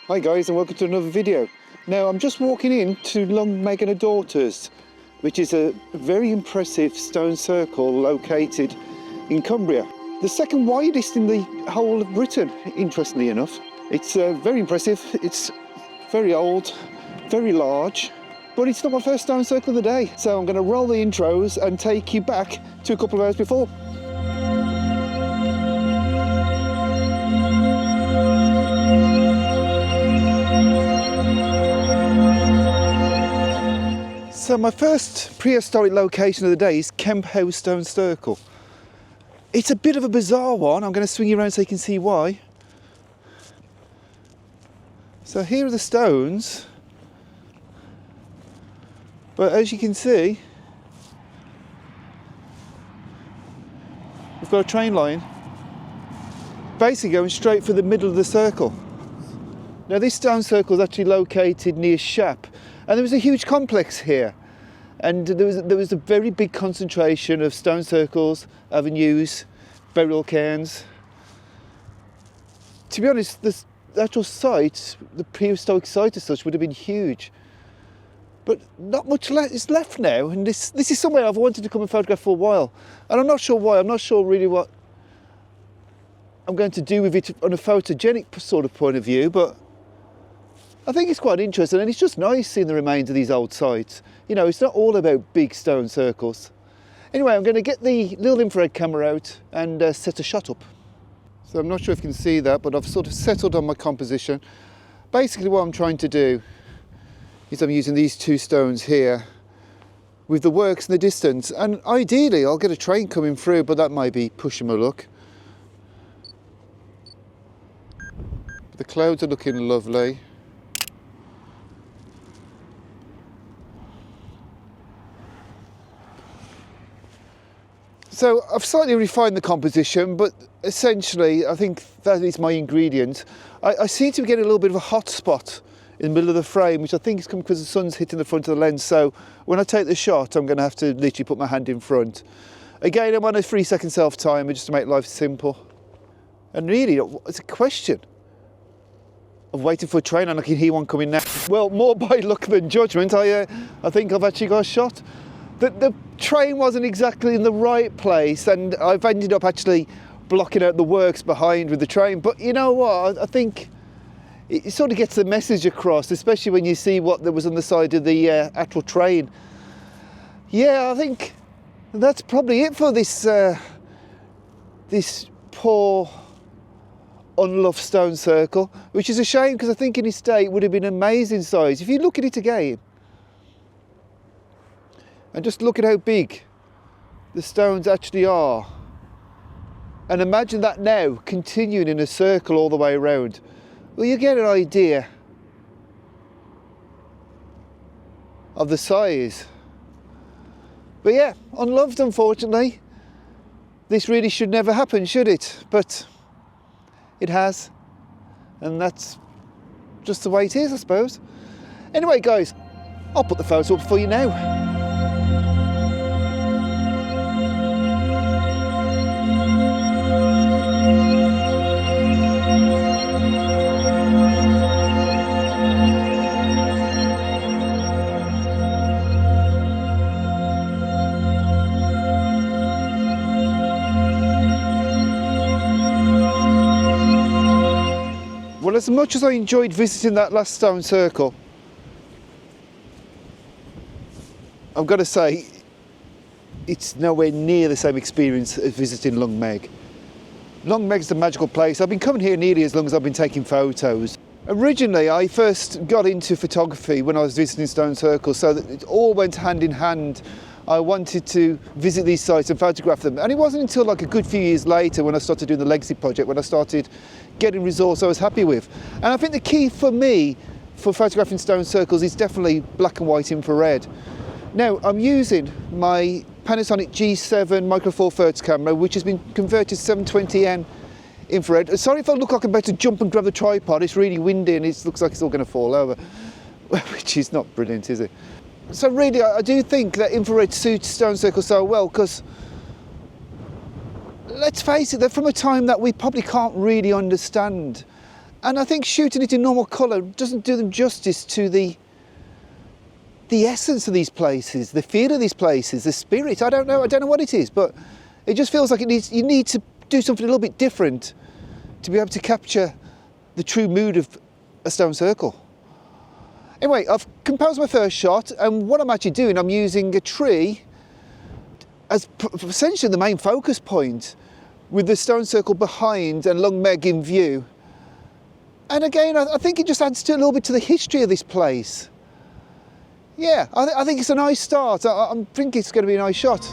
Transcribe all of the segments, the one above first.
Hi guys, and welcome to another video. Now I'm just walking in to Long Meg and her daughters, which is a very impressive stone circle located in Cumbria. The second widest in the whole of Britain, interestingly enough. It's very impressive, it's very old, very large, but it's not my first stone circle of the day. So I'm going to roll the intros and take you back to a couple of hours before. So my first prehistoric location of the day is Kemp Howe Stone Circle. It's a bit of a bizarre one. I'm going to swing you around so you can see why. So here are the stones, but as you can see, we've got a train line basically going straight for the middle of the circle. Now this stone circle is actually located near Shap, and there was a huge complex here, and there was a very big concentration of stone circles, avenues, burial cairns. To be honest, the actual site, the prehistoric site as such, would have been huge, but not much is left now, and this is somewhere I've wanted to come and photograph for a while, and I'm not sure why. I'm not sure really what I'm going to do with it on a photogenic sort of point of view, but I think it's quite interesting, and it's just nice seeing the remains of these old sites. You know, it's not all about big stone circles. Anyway, I'm going to get the little infrared camera out and set a shot up. So I'm not sure if you can see that, but I've sort of settled on my composition. Basically what I'm trying to do is I'm using these two stones here with the works in the distance, and ideally I'll get a train coming through, but that might be pushing my luck. The clouds are looking lovely. So I've slightly refined the composition, but essentially I think that is my ingredient. I seem to be getting a little bit of a hot spot in the middle of the frame, which I think is coming because the sun's hitting the front of the lens. So when I take the shot, I'm going to have to literally put my hand in front. Again, I'm on a 3-second self timer just to make life simple. And really, it's a question of waiting for a train, and I can hear one coming now. Well, more by luck than judgment, I think I've actually got a shot. The train wasn't exactly in the right place, and I've ended up actually blocking out the works behind with the train. But you know what? I think it sort of gets the message across, especially when you see what there was on the side of the actual train. Yeah, I think that's probably it for this this poor, unloved stone circle, which is a shame because I think in its day it would have been an amazing size. If you look at it again, and just look at how big the stones actually are. And imagine that now continuing in a circle all the way around. Well, you get an idea of the size. But yeah, unloved, unfortunately. This really should never happen, should it? But it has. And that's just the way it is, I suppose. Anyway, guys, I'll put the photo up for you now. Well, as much as I enjoyed visiting that last stone circle, I've got to say, it's nowhere near the same experience as visiting Long Meg. Long Meg's a magical place. I've been coming here nearly as long as I've been taking photos. Originally, I first got into photography when I was visiting stone circles, so that it all went hand in hand. I wanted to visit these sites and photograph them. And it wasn't until like a good few years later when I started doing the Legacy project, when I started getting results I was happy with. And I think the key for me for photographing stone circles is definitely black and white infrared. Now, I'm using my Panasonic G7 Micro Four Thirds camera, which has been converted to 720N infrared. Sorry if I look like I'm about to jump and grab the tripod, it's really windy and it looks like it's all going to fall over, which is not brilliant, is it? So really, I do think that infrared suits stone circles so well, because let's face it, they're from a time that we probably can't really understand. And I think shooting it in normal colour doesn't do them justice to the essence of these places, the feel of these places, the spirit. I don't know what it is, but it just feels like you need to do something a little bit different to be able to capture the true mood of a stone circle. Anyway, I've composed my first shot, and what I'm actually doing, I'm using a tree as essentially the main focus point, with the stone circle behind and Long Meg in view. And again, I think it just adds to a little bit to the history of this place. Yeah, I think it's a nice start. I think it's going to be a nice shot.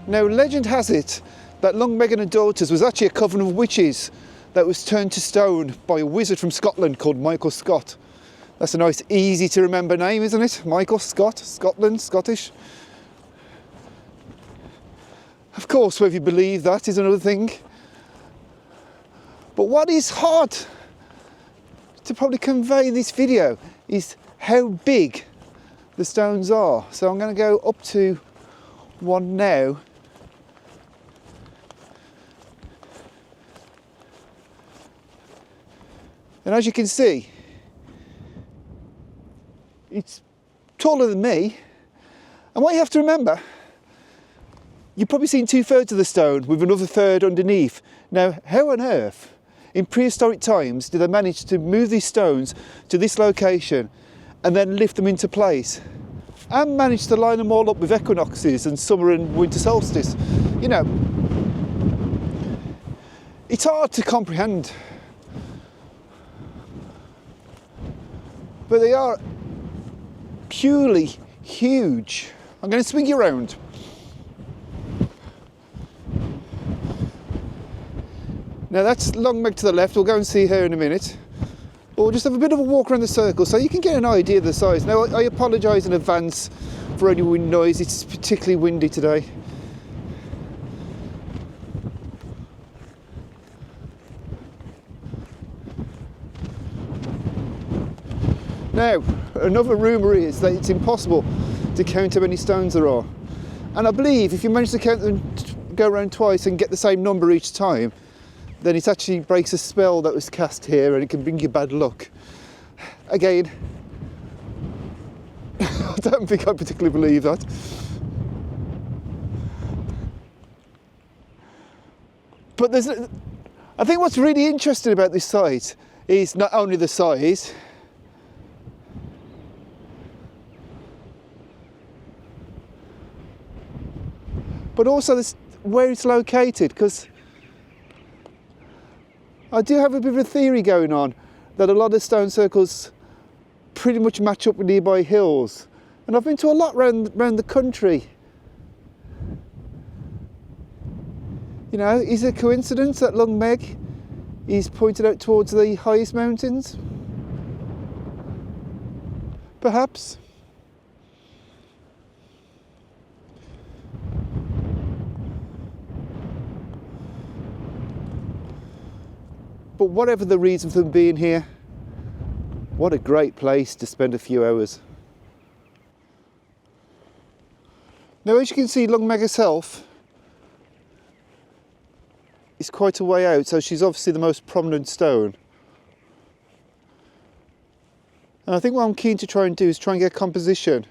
Now, legend has it that Long Meg and her daughters was actually a coven of witches that was turned to stone by a wizard from Scotland called Michael Scott. That's a nice, easy to remember name, isn't it? Michael Scott, Scotland, Scottish. Of course, whether you believe that is another thing. But what is hard to probably convey in this video is how big the stones are. So I'm going to go up to one now. And as you can see, it's taller than me. And what you have to remember, you've probably seen 2/3 of the stone with another third underneath. Now, how on earth, in prehistoric times, did they manage to move these stones to this location and then lift them into place? And manage to line them all up with equinoxes and summer and winter solstice? You know, it's hard to comprehend. But they are purely huge. I'm going to swing you around. Now that's Long Meg to the left. We'll go and see her in a minute. But we'll just have a bit of a walk around the circle so you can get an idea of the size. Now, I apologise in advance for any wind noise. It's particularly windy today. Now, another rumour is that it's impossible to count how many stones there are. And I believe if you manage to count them, go around twice and get the same number each time, then it actually breaks a spell that was cast here and it can bring you bad luck. Again, I don't think I particularly believe that. But I think what's really interesting about this site is not only the size, but also where it's located, because I do have a bit of a theory going on that a lot of stone circles pretty much match up with nearby hills. And I've been to a lot around the country. You know, is it a coincidence that Long Meg is pointed out towards the highest mountains? Perhaps. But whatever the reason for them being here, what a great place to spend a few hours. Now, as you can see, Long Meg herself is quite a way out, so she's obviously the most prominent stone. And I think what I'm keen to try and do is try and get a composition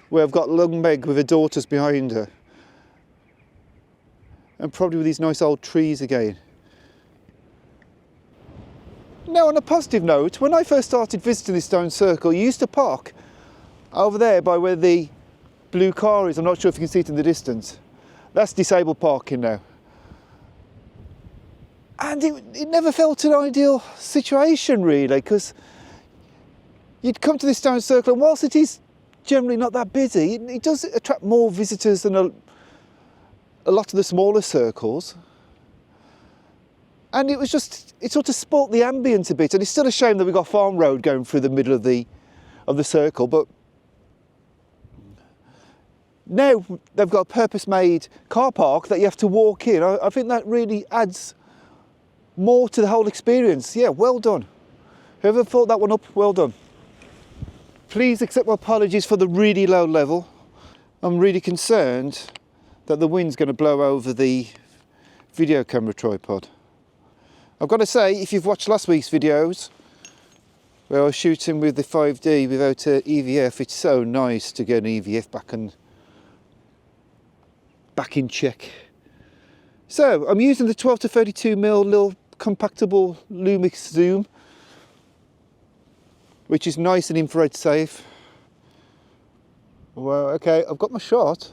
where I've got Long Meg with her daughters behind her. And probably with these nice old trees again. Now, on a positive note, when I first started visiting this stone circle, you used to park over there by where the blue car is. I'm not sure if you can see it in the distance. That's disabled parking now. And it never felt an ideal situation, really, because you'd come to this stone circle, and whilst it is generally not that busy, it does attract more visitors than a lot of the smaller circles. And it sort of spoilt the ambience a bit, and it's still a shame that we've got Farm Road going through the middle of the circle, but now they've got a purpose-made car park that you have to walk in. I think that really adds more to the whole experience. Yeah, well done. Whoever thought that one up, well done. Please accept my apologies for the really low level. I'm really concerned that the wind's going to blow over the video camera tripod. I've got to say, if you've watched last week's videos where I was shooting with the 5D without an EVF, it's so nice to get an EVF back in check. So I'm using the 12 to 32mm little compactable Lumix zoom, which is nice and infrared safe. Well, okay, I've got my shot.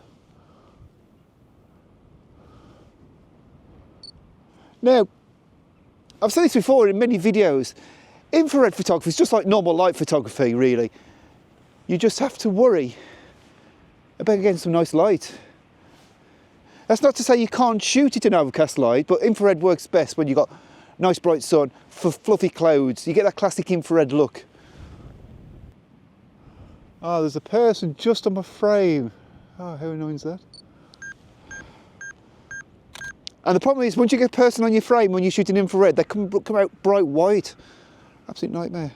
Now, I've said this before in many videos, infrared photography is just like normal light photography, really. You just have to worry about getting some nice light. That's not to say you can't shoot it in overcast light, but infrared works best when you've got nice bright sun, fluffy clouds. You get that classic infrared look. Oh, there's a person just on my frame. Oh, how annoying is that? And the problem is, once you get a person on your frame when you shoot in infrared, they come out bright white. Absolute nightmare.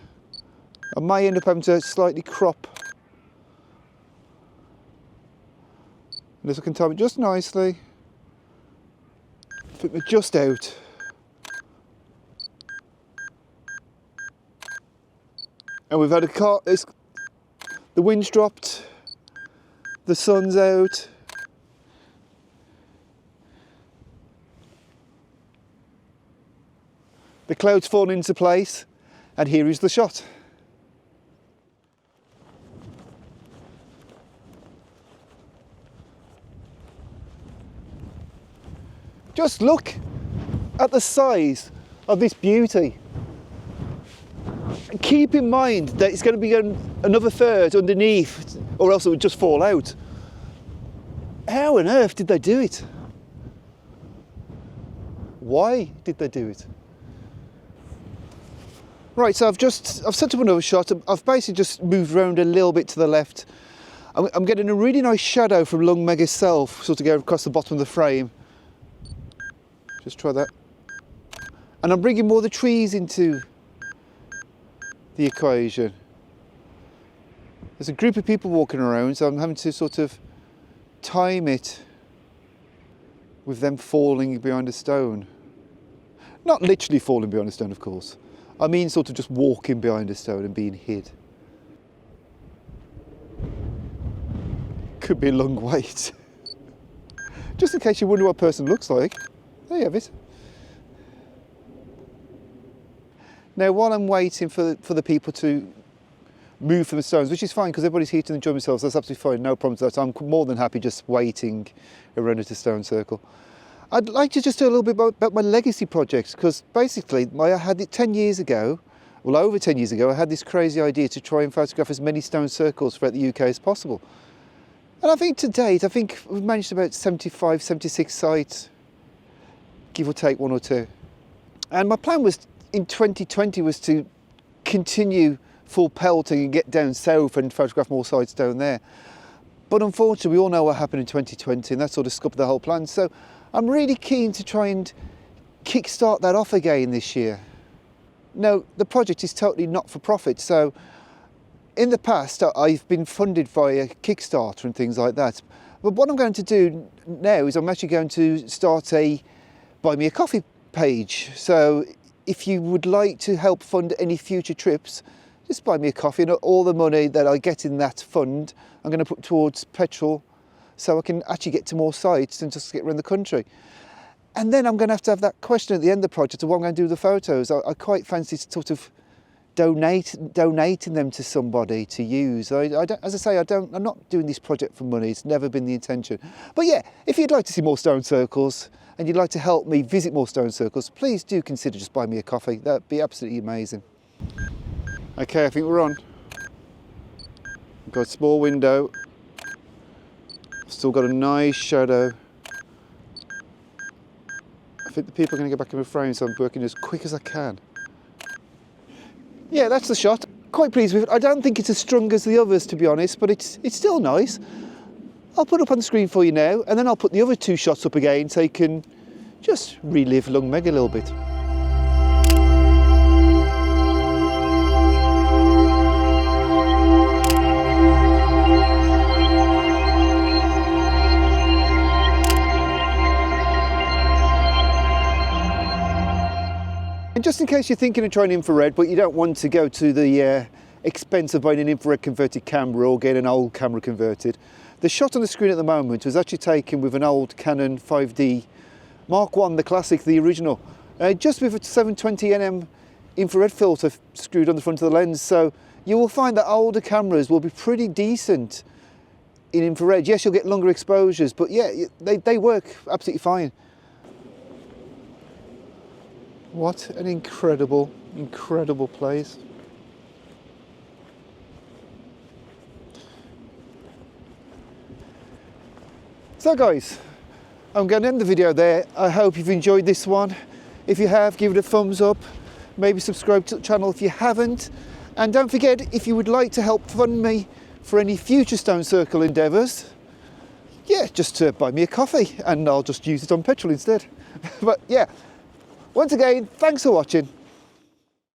I may end up having to slightly crop. Unless I can time it just nicely. Put me just out. And we've had a car. The wind's dropped. The sun's out. The clouds fall into place, and here is the shot. Just look at the size of this beauty. And keep in mind that it's going to be another third underneath, or else it would just fall out. How on earth did they do it? Why did they do it? Right, so I've set up another shot. I've basically just moved around a little bit to the left. I'm getting a really nice shadow from Long Meg itself, sort of going across the bottom of the frame. Just try that. And I'm bringing more of the trees into the equation. There's a group of people walking around, so I'm having to sort of time it with them falling behind a stone. Not literally falling behind a stone, of course. I mean sort of just walking behind a stone and being hid. Could be a long wait. Just in case you wonder what a person looks like, there you have it. Now while I'm waiting for the people to move from the stones, which is fine because everybody's here to enjoy themselves, that's absolutely fine, no problems with that. I'm more than happy just waiting around at a stone circle. I'd like to just do a little bit about my legacy projects, because basically I had it 10 years ago, well over 10 years ago, I had this crazy idea to try and photograph as many stone circles throughout the UK as possible. And I think to date, we've managed about 75, 76 sites, give or take one or two. And my plan was in 2020 was to continue full pelting and get down south and photograph more sites down there. But unfortunately, we all know what happened in 2020 and that sort of scuppered the whole plan. So I'm really keen to try and kickstart that off again this year. Now, the project is totally not for profit, so in the past I've been funded via Kickstarter and things like that. But what I'm going to do now is I'm actually going to start a Buy Me a Coffee page. So if you would like to help fund any future trips, just buy me a coffee, and all the money that I get in that fund I'm going to put towards petrol, so I can actually get to more sites and just get around the country. And then I'm going to have that question at the end of the project of what I'm going to do with the photos. I quite fancy sort of donating them to somebody to use. As I say, I'm not doing this project for money. It's never been the intention. But yeah, if you'd like to see more stone circles and you'd like to help me visit more stone circles, please do consider just buying me a coffee. That'd be absolutely amazing. Okay, I think we're on. We've got a small window. Still got a nice shadow I think the people are going to get back in the frame, so I'm working as quick as I can. Yeah, that's the shot. Quite pleased with it. I don't think it's as strong as the others, to be honest, but it's still nice. I'll put it up on the screen for you now, and then I'll put the other two shots up again so you can just relive Long Meg a little bit. And just in case you're thinking of trying infrared, but you don't want to go to the expense of buying an infrared converted camera or getting an old camera converted, the shot on the screen at the moment was actually taken with an old Canon 5D Mark I, the classic, the original, just with a 720nm infrared filter screwed on the front of the lens. So you will find that older cameras will be pretty decent in infrared. Yes, you'll get longer exposures, but yeah, they work absolutely fine. What an incredible, incredible place. So guys, I'm going to end the video there. I hope you've enjoyed this one. If you have, give it a thumbs up. Maybe subscribe to the channel if you haven't. And don't forget, if you would like to help fund me for any future Stone Circle endeavours, yeah, just buy me a coffee and I'll just use it on petrol instead. But yeah, once again, thanks for watching.